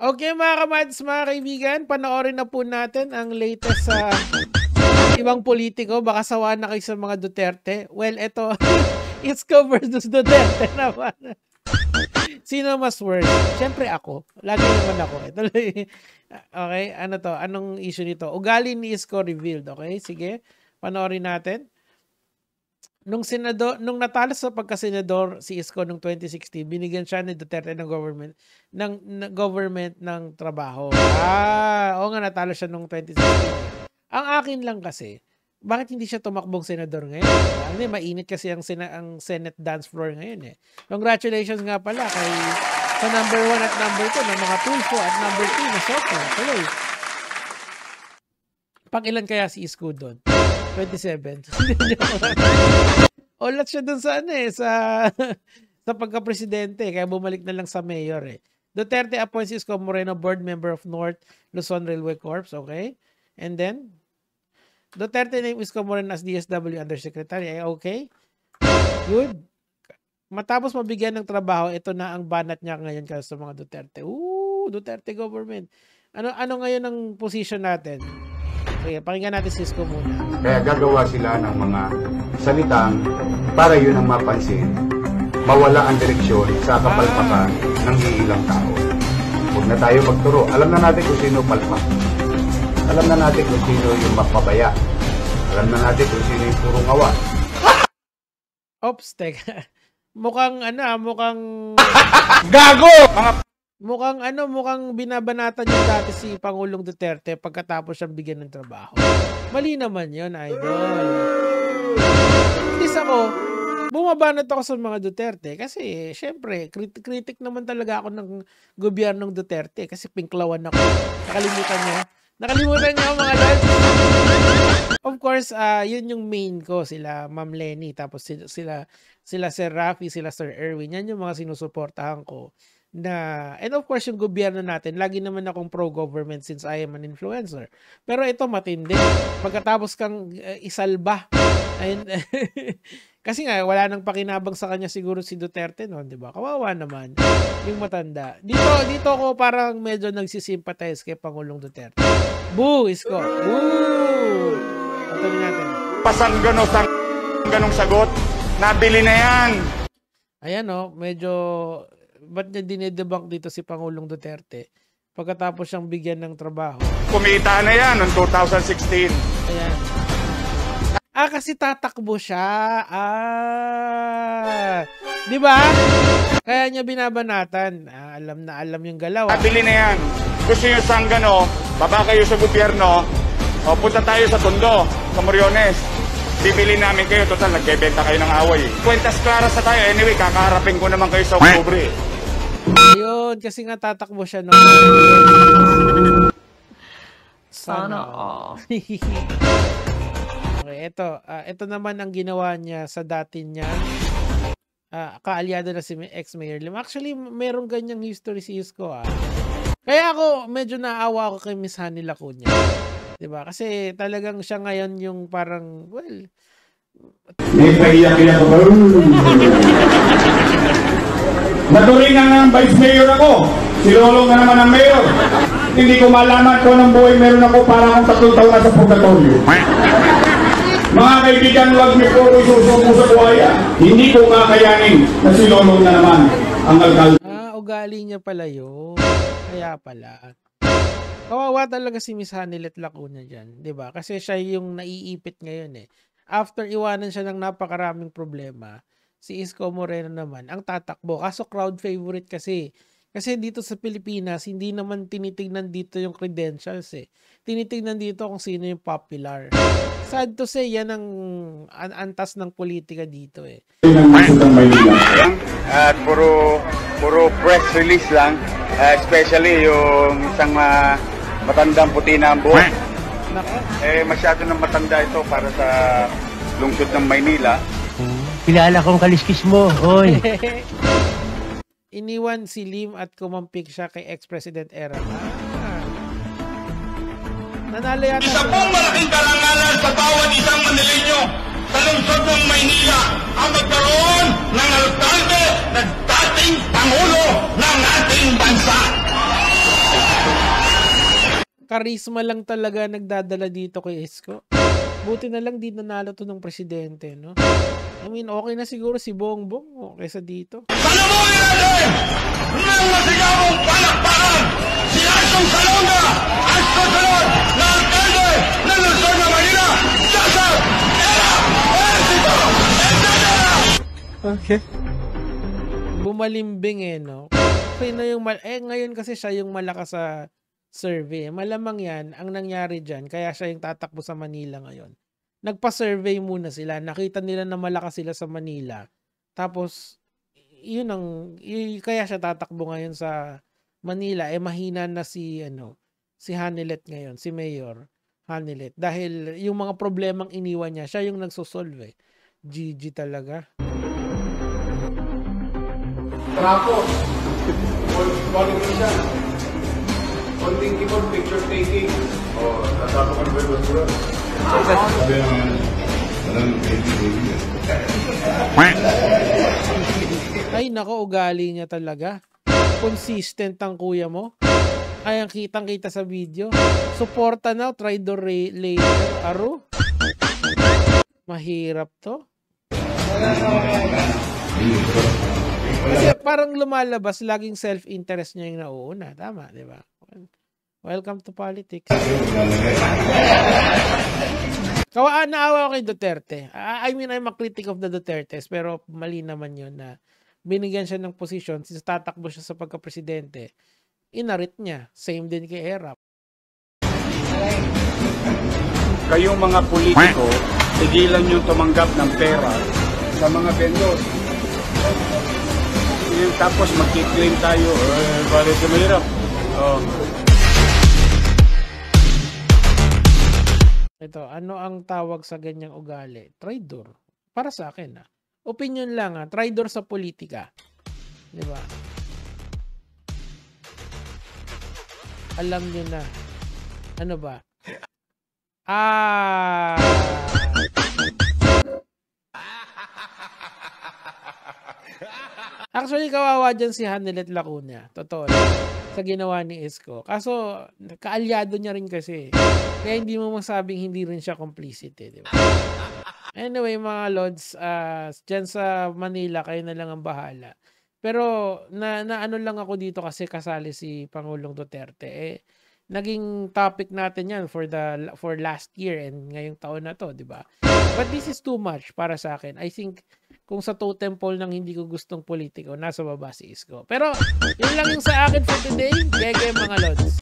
Okay mga kamads, mga kaibigan, panoorin na po natin ang latest sa ibang politiko. Baka sawaan na kayo sa mga Duterte. Well, ito, Isko versus Duterte naman. Sino mas worse? Siyempre ako. Lagi naman ako. Ito, okay, ano to? Anong issue nito? Ugali ni Isko revealed. Okay, sige. Panoorin natin. Nung natalo sa pagka-senador si Isko noong 2016, binigyan siya ni Duterte ng government ng trabaho. Oo nga, natalo siya noong 2016. Ang akin lang kasi, bakit hindi siya tumakbong senador ngayon? Ano, mainit kasi ang Senate dance floor ngayon eh. Congratulations nga pala kay sa number 1 at number 2 ng mga Tulfo at number 2 na Soto. Tuloy. Pang-ilan kaya si Isko doon? 27. Olat siya dun sa sa pagka-presidente, kaya bumalik na lang sa mayor eh. Duterte appoints Isko Moreno board member of North Luzon Railway Corps, okay? And then Duterte named Isko Moreno as DSW Undersecretary, okay? Good. Matapos mabigyan ng trabaho, ito na ang banat niya ngayon kasi sa mga Duterte. Duterte government. Ano ngayon ang position natin? Sige, pakinggan natin si Isko muna. Kaya gagawa sila ng mga salitang para yun ang mapansin, mawala ang direksyon sa kapalpakan ng iilang tao. Huwag na tayo magturo. Alam na natin kung sino palpak. Alam na natin kung sino yung mapabaya. Alam na natin kung sino yung puro ngawa. Ops, teka. Mukhang Gago! Mukhang binabanatan niya dati si Pangulong Duterte pagkatapos siyang bigyan ng trabaho. Mali naman yun, idol. At ako, bumabanat ako sa mga Duterte kasi, syempre, critic naman talaga ako ng gobyernong Duterte kasi pinklawan ako. Nakalimutan niya ang mga lahat. Of course, yun yung main ko, sila Ma'am Lenny, tapos sila Sir Rafi, sila Sir Erwin. Yan yung mga sinusuportahan ko. And of course, yung gobyerno natin, lagi naman akong pro-government since I am an influencer. Pero ito matindi. Pagkatapos kang isalba, kasi nga, wala nang pakinabang sa kanya siguro si Duterte noon, di ba? Kawawa naman yung matanda. Dito ako parang medyo nagsisimpatize kay Pangulong Duterte. Boo, Isko! Boo! Patuloy natin. Ganong sagot, nabili na yan. Ayan medyo... Ba't niya dinedebunk dito si Pangulong Duterte pagkatapos siyang bigyan ng trabaho? Kumita na yan noong 2016. Ayan. Kasi tatakbo siya. Di ba? Kaya niya binabanatan. Alam na alam yung galaw. Nabili na yan. Gusto nyo sanggano, baba kayo sa gobyerno, punta tayo sa Tondo, sa Moriones. Bibili namin kayo, total, nagbebenta kayo ng away. Kwentas klaras sa tayo. Anyway, kakaharapin ko naman kayo sa Oktubre. Ayun, kasi nga tatakbo siya no. Sana all. Okay, ito naman ang ginawa niya sa dati niya. Kaalyado na si ex-Mayor Lim. Actually, merong ganyang history si Isko Kaya ako, medyo naawa ako kay Miss Hanny Lacuna. Diba? Kasi talagang siya ngayon yung parang, well... Naturingan nga ang vice mayor ako. Silolong na naman ang mayor. Hindi ko malaman kung anong buhay meron ako para akong 3 taon na sa purgatorio. Mga kaibigan, huwag may puro isusuko sa buhaya. Hindi ko kakayanin na silolong na naman ang alkalde. Ugali niya pala yun. Kaya pala. Kawawa talaga si Miss Hanilet Lacuna dyan, di ba? Kasi siya yung naiipit ngayon After iwanan siya ng napakaraming problema, si Isko Moreno naman ang tatakbo. Kaso crowd favorite kasi. Kasi dito sa Pilipinas, hindi naman tinitignan dito yung credentials Tinitignan dito kung sino yung popular. Sad to say, yan ang antas ng politika dito At puro press release lang. Especially yung isang matandang puti na ang buhok. Masyado nang matanda ito para sa lungsod ng Maynila. Kilala kong kaliskis mo, oy. Iniwan si Lim at kumampik siya kay ex-President Era. Nanalo yata. Isa pong malaking karangalan sa bawat isang Manileño sa lungsod ng Maynila ang magkaroon ng alkalde na dating Pangulo ng ating bansa. Karisma lang talaga nagdadala dito kay Isko. Buti na lang di nanalo to ng presidente, no? I mean, okay na siguro si Bongbong kaysa dito. Salubungin natin ng masigabong palakpakan si Asong Salonga at susunod na alkalde ng Luzon na Manila, Cesar Era Ercito Estrada! Okay. Bumalimbing no? Kasi na yung ngayon kasi siya yung malakas sa survey. Malamang yan, ang nangyari dyan, kaya siya yung tatakbo sa Manila ngayon. Nagpa-survey muna sila, nakita nila na malakas sila sa Manila. Tapos, kaya siya tatakbo ngayon sa Manila. Mahina na si Hanilet ngayon, si Mayor Hanilet. Dahil yung mga problemang iniwan niya, siya yung nagsosolve. GG talaga. Trapo. Following siya. Konting keyboard, picture taking. Natato ka na ba yung basura? Sabi naman, baby. Ay, nako, ugali niya talaga. Consistent ang kuya mo. Ay, ang kitang-kita sa video. Suporta na, traitor later. Aro? Mahirap to. Kasi parang lumalabas, laging self-interest niya yung nauuna. Tama, di ba? Welcome to politics. Naawa ko kay Duterte. I mean, I'm a critic of the Dutertes, pero mali naman yun na binigyan siya ng posisyon, since tatakbo siya sa pagka-presidente, inarit niya. Same din kay Erap. Kayong mga politiko, tigilan nyo tumanggap ng pera sa mga vendor. Tapos magki-claim tayo, bakit sa mahirap? Ito, ano ang tawag sa ganyang ugali? Traidor. Para sa akin, opinion lang, traidor sa politika. Di ba? Alam nyo na. Ano ba? Actually, kawawa dyan si Hanilet Lacuna. Totoo lang. Sa ginawa ni Isko. Kaso, kaalyado niya rin kasi. Kaya hindi mo masabing hindi rin siya complicit. Di ba? Anyway, mga Lods, dyan sa Manila, kayo na lang ang bahala. Pero, na ano lang ako dito kasi kasali si Pangulong Duterte. Naging topic natin yan for last year and ngayong taon na to, di ba? But this is too much para sa akin. I think, kung sa totem pole ng hindi ko gustong politiko, nasa baba si Isko. Pero, yun lang yung sa akin for today. Gege mga